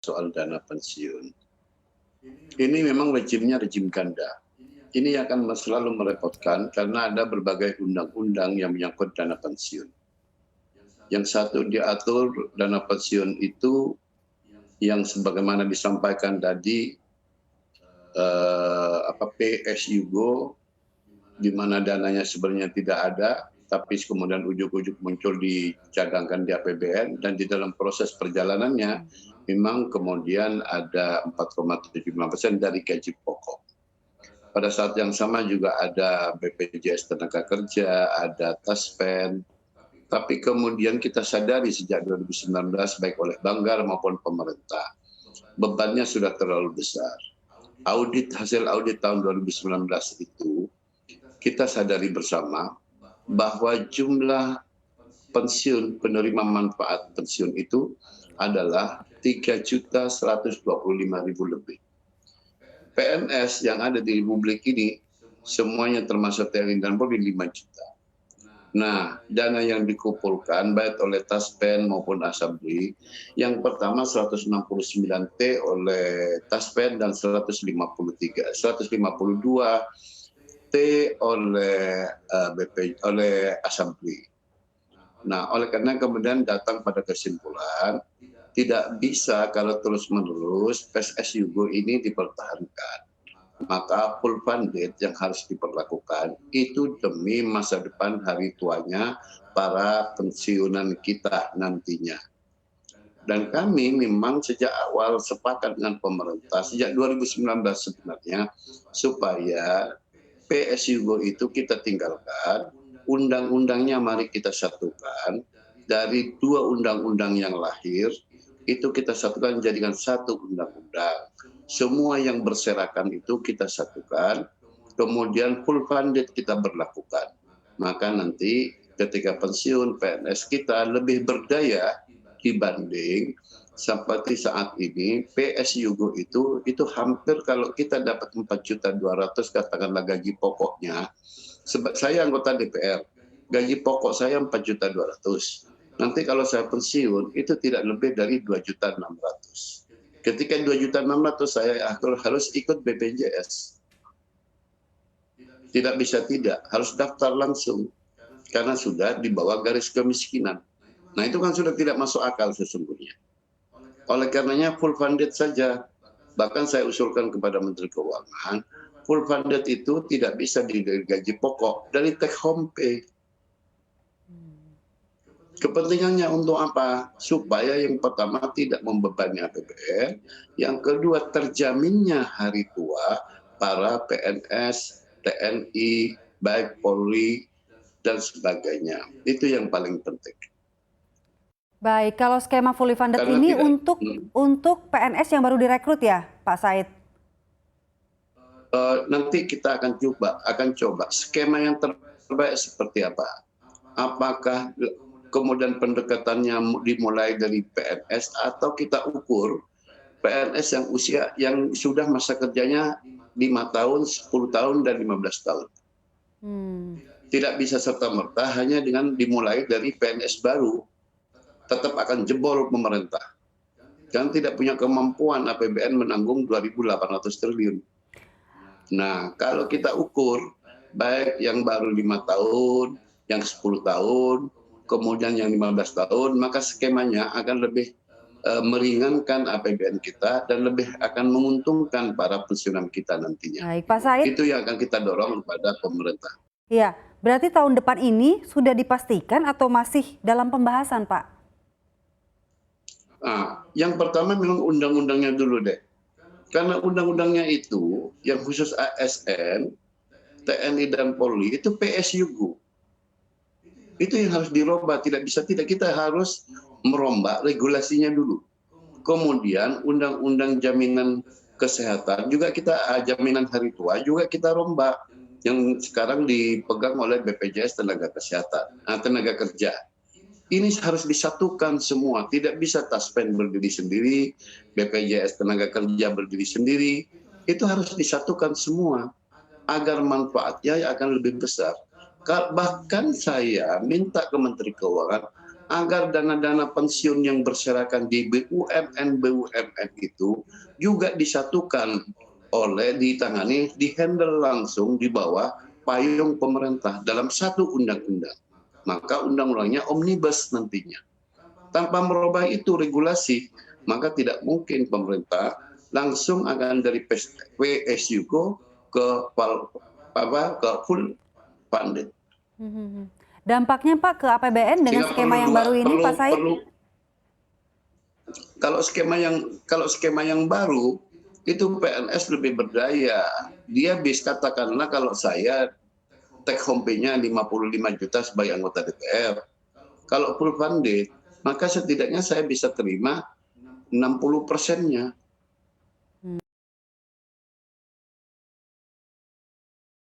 soal dana pensiun. Ini memang rejimnya rejim ganda. Ini akan selalu merepotkan karena ada berbagai undang-undang yang menyangkut dana pensiun. Yang satu diatur dana pensiun itu yang sebagaimana disampaikan tadi PSUGO, di mana dananya sebenarnya tidak ada, tapi kemudian ujuk-ujuk muncul dicadangkan di APBN, dan di dalam proses perjalanannya memang kemudian ada 4,75% dari gaji pokok. Pada saat yang sama juga ada BPJS Tenaga Kerja, ada Taspen, tapi kemudian kita sadari sejak 2019 baik oleh Banggar maupun pemerintah, bebannya sudah terlalu besar. Hasil audit tahun 2019 itu kita sadari bersama bahwa jumlah pensiun penerima manfaat pensiun itu adalah 3.125.000 lebih. PNS yang ada di Republik ini semuanya termasuk TNI dan Polri 5 juta. Nah, dana yang dikumpulkan baik oleh Taspen maupun Asabri, yang pertama 169T oleh Taspen dan 152 T oleh Asabri. Nah, oleh karena kemudian datang pada kesimpulan tidak bisa kalau terus-menerus PSSUGO ini dipertahankan. Maka full funded yang harus diperlakukan itu demi masa depan hari tuanya para pensiunan kita nantinya. Dan kami memang sejak awal sepakat dengan pemerintah, sejak 2019 sebenarnya, supaya PSUGO itu kita tinggalkan, undang-undangnya mari kita satukan, dari 2 undang-undang yang lahir, itu kita satukan jadikan satu undang-undang. Semua yang berserakan itu kita satukan, kemudian full funded kita berlakukan. Maka nanti ketika pensiun PNS kita lebih berdaya dibanding seperti saat ini PSUGO itu hampir kalau kita dapat 4.200.000 katakanlah gaji pokoknya. Saya anggota DPR, gaji pokok saya 4.200.000. Nanti kalau saya pensiun itu tidak lebih dari 2.600.000. Ketika 2.600.000 saya harus ikut BPJS. Tidak bisa tidak, harus daftar langsung karena sudah di bawah garis kemiskinan. Nah, itu kan sudah tidak masuk akal sesungguhnya. Oleh karenanya full funded saja. Bahkan saya usulkan kepada Menteri Keuangan, full funded itu tidak bisa dari gaji pokok, dari take home pay. Kepentingannya untuk apa? Supaya yang pertama tidak membebani APBN, yang kedua terjaminnya hari tua para PNS, TNI, baik Polri, dan sebagainya. Itu yang paling penting. Baik, kalau skema fully funded Karena ini tidak, untuk PNS yang baru direkrut ya, Pak Said? Nanti kita akan coba skema yang terbaik seperti apa. Apakah kemudian pendekatannya dimulai dari PNS atau kita ukur PNS yang yang sudah masa kerjanya 5 tahun, 10 tahun, dan 15 tahun. Tidak bisa serta-merta hanya dengan dimulai dari PNS baru. Tetap akan jebol pemerintah. Dan tidak punya kemampuan APBN menanggung 2.800 triliun. Nah, kalau kita ukur, baik yang baru 5 tahun, yang 10 tahun, kemudian yang 15 tahun, maka skemanya akan lebih meringankan APBN kita dan lebih akan menguntungkan para pensiunan kita nantinya. Baik, Pak Said. Itu yang akan kita dorong kepada pemerintah. Iya, berarti tahun depan ini sudah dipastikan atau masih dalam pembahasan, Pak? Nah, yang pertama memang undang-undangnya dulu deh. Karena undang-undangnya itu, yang khusus ASN, TNI dan Polri, itu PSUGO. Itu yang harus dirubah, tidak kita harus merombak regulasinya dulu. Kemudian undang-undang jaminan kesehatan juga jaminan hari tua juga kita rombak, yang sekarang dipegang oleh BPJS Tenaga Kerja. Ini harus disatukan semua, tidak bisa Taspen berdiri sendiri, BPJS Tenaga Kerja berdiri sendiri, itu harus disatukan semua agar manfaatnya akan lebih besar. Bahkan saya minta ke Menteri Keuangan agar dana-dana pensiun yang berserakan di BUMN itu juga disatukan ditangani, dihandle langsung di bawah payung pemerintah dalam satu undang-undang. Maka undang-undangnya omnibus nantinya. Tanpa merubah itu regulasi, maka tidak mungkin pemerintah langsung akan dari PSUGO ke full funded. Dampaknya Pak ke APBN dengan skema yang baru ini, Pak Said? Kalau skema yang baru itu PNS lebih berdaya. Dia bisa katakanlah kalau saya take home pay-nya 55 juta sebagai anggota DPR. Kalau full funded, maka setidaknya saya bisa terima 60%-nya.